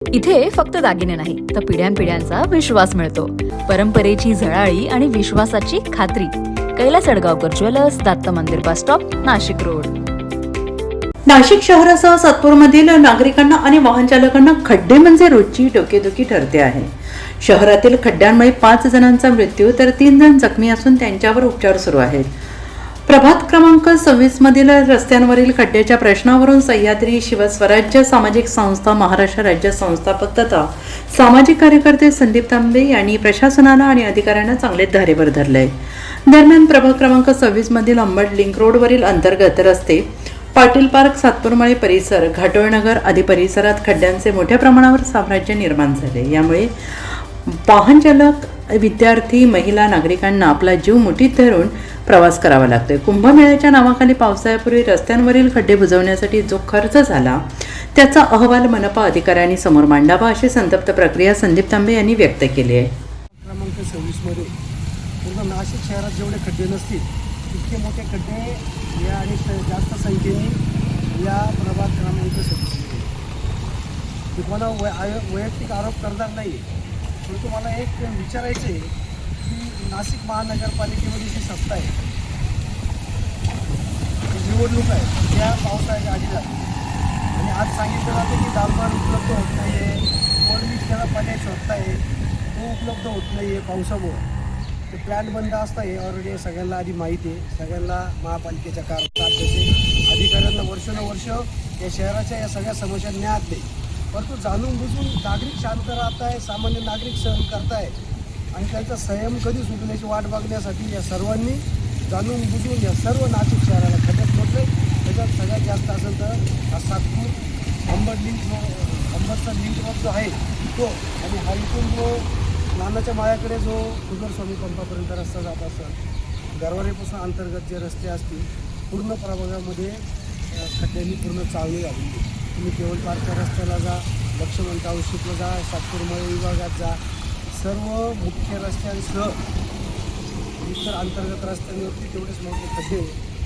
इथे फक्त दागिने नाही तर पिढ्यानपिढ्यांचा विश्वास मिळतो. परंपरेची झळाळी आणि विश्वासाची खात्री. कैलास अडगावकर ज्वेलर्स, दत्त मंदिर bus stop, Nashik road. Nashik शहरासह सातपूरमधील नागरिकांना आणि वाहन चालकांना खड्डे म्हणजे रोजची डोकेदुखी ठरते आहे. शहरातील खड्ड्यांमुळे 5 जणांचा मृत्यू तर 3 जण जखमी असून त्यांच्यावर उपचार सुरू आहेत. प्रभात क्रमांक 26 मधील रस्त्यांवरील खड्ड्याच्या प्रश्नावरून सह्याद्री शिवस्वराज्य सामाजिक संस्था महाराष्ट्र राज्य संस्थापक तथा सामाजिक कार्यकर्ते संदीप तांबे यांनी प्रशासनाला आणि अधिकाऱ्यांना चांगले धारेवर धरले. दरम्यान प्रभाग क्रमांक 26 मधील अंबड लिंक रोडवरील अंतर्गत रस्ते, पाटील पार्क, सातपूरमळे परिसर, घाटोळनगर आदी परिसरात खड्ड्यांचे मोठ्या प्रमाणावर साम्राज्य निर्माण झाले. यामुळे वाहन चालक, विद्यार्थी, महिला, नागरिकांना आपला जीव मुठीत धरून प्रवास करावा लागतोय. कुंभमेळ्याच्या नावाखाली पावसाळ्यापूर्वी रस्त्यांवरील खड्डे बुजवण्यासाठी जो खर्च झाला त्याचा अहवाल मनपा अधिकाऱ्यांनी समोर मांडावा अशी संतप्त प्रक्रिया संदीप तांबे यांनी व्यक्त केली आहे. क्रमांक 26 मध्ये पूर्ण नाशिक शहरात जेवढे खड्डे नसतील इतके मोठे खड्डे या आणि जास्त संख्येने या प्रभाग क्रमांक 26 मध्ये. कोणा वैयक्तिक आरोप करणार नाही, परंतु मला एक विचारायचं आहे की नाशिक महानगरपालिकेमध्ये जी सत्ता आहे, निवडणूक आहे, त्या पावसाळ्याच्या आधी जाते आणि आज सांगितलं जातं की डांबर उपलब्ध होत नाही आहे, कोळमीत त्याला पर्याय शोधता आहे, तो उपलब्ध होत नाही आहे पावसामुळं. ते प्लॅन बंद असतं हे ऑलरेडी सगळ्यांना आधी माहिती आहे. सगळ्यांना महापालिकेच्या कारभाराचे अधिकाऱ्यांना वर्षानुवर्ष या शहराच्या या सगळ्या समस्या ज्ञात नाही, परंतु जाणून बुजून नागरिक शांत राहत आहे, सामान्य नागरिक सहन करताय आणि त्यांचा संयम कधी सुटण्याची वाट बघण्यासाठी या सर्वांनी जाणून बुजून या सर्व नाशिक शहराला खड्ड्यात मोडले. त्याच्यात सगळ्यात जास्त असेल तर हा सातपूर अंबड लिंक अंबडचा लिंक रोड जो आहे तो, आणि हा इथून जो नानाच्या माळ्याकडे जो कुबेरस्वामी पंपापर्यंत रस्ता जात असेल, गरवारेपासून अंतर्गत जे रस्ते असतील पूर्ण प्रभागामध्ये खड्ड्यांनी पूर्ण चाळणी झाली. तुम्ही केवळ पार्कच्या रस्त्याला जा, लक्ष्मण टाऊनशिपला जा, सातपूरमळे विभागात जा, सर्व मुख्य रस्त्यांसह इतर अंतर्गत रस्त्यांवरती तेवढेच मोठे खड्डे.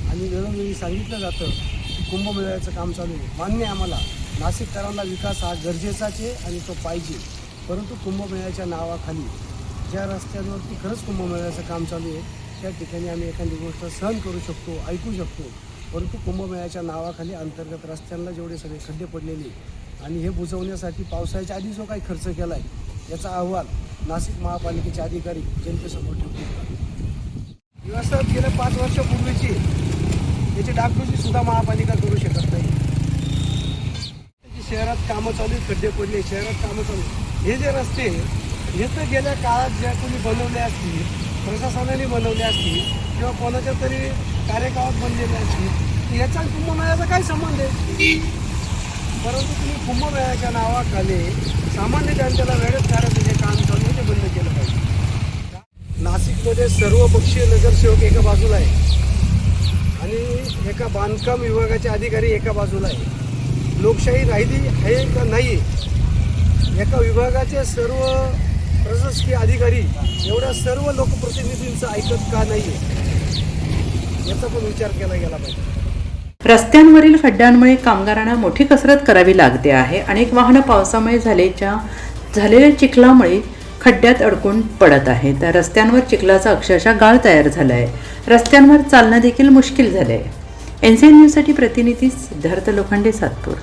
आणि वेळोवेळी सांगितलं जातं की कुंभमेळ्याचं काम चालू आहे. मान्य आहे आम्हाला, नाशिककरांना विकास हा गरजेचाच आहे आणि तो पाहिजे, परंतु कुंभमेळ्याच्या नावाखाली ज्या रस्त्यांवरती खरंच कुंभमेळ्याचं काम चालू आहे त्या ठिकाणी आम्ही एखादी गोष्ट सहन करू शकतो, ऐकू शकतो, परंतु कुंभमेळ्याच्या नावाखाली अंतर्गत रस्त्यांना जेवढे सगळे खड्डे पडलेले आणि हे बुजवण्यासाठी पावसाळ्याच्या आधी जो काही खर्च केला आहे याचा अहवाल नाशिक महापालिकेचे अधिकारी जनतेसमोर ठेवतील. व्यवस्था गेल्या 5 वर्षापूर्वीची याची डागडुजी महापालिका करू शकत नाही. शहरात कामं चालू, खड्डे पडले, शहरात कामं चालू. हे जे रस्ते हे तर गेल्या काळात ज्या कोणी बनवले असतील, प्रशासनाने बनवले असतील किंवा कोणाच्या तरी कार्यकाळात बनलेले असतील, याचा कुंभमेळ्याचा काय संबंध आहे? परंतु तुम्ही कुंभमेळ्याच्या नावाखाली सामान्य जनतेला वेळेत करायचं जे काम चालू आहे ते बंद केलं पाहिजे. नाशिकमध्ये सर्वपक्षीय नगरसेवक एका बाजूला आहे आणि एका बांधकाम विभागाचे अधिकारी एका बाजूला आहे. लोकशाही राहिली आहे का नाही? एका विभागाचे सर्व प्रशासकीय अधिकारी एवढ्या सर्व लोकप्रतिनिधींचं ऐकत का नाही आहे याचा पण विचार केला गेला पाहिजे. रस्त्यांवरील खड्ड्यांमुळे कामगारांना मोठी कसरत करावी लागते आहे. अनेक वाहनं पावसामुळे झालेल्या चिखलामुळे खड्ड्यात अडकून पडत आहेत. त्या रस्त्यांवर चिखलाचा अक्षरशः गाळ तयार झाला आहे. रस्त्यांवर चालणं देखील मुश्किल झालं आहे. NCN न्यूजसाठी प्रतिनिधी सिद्धार्थ लोखंडे, सातपूर.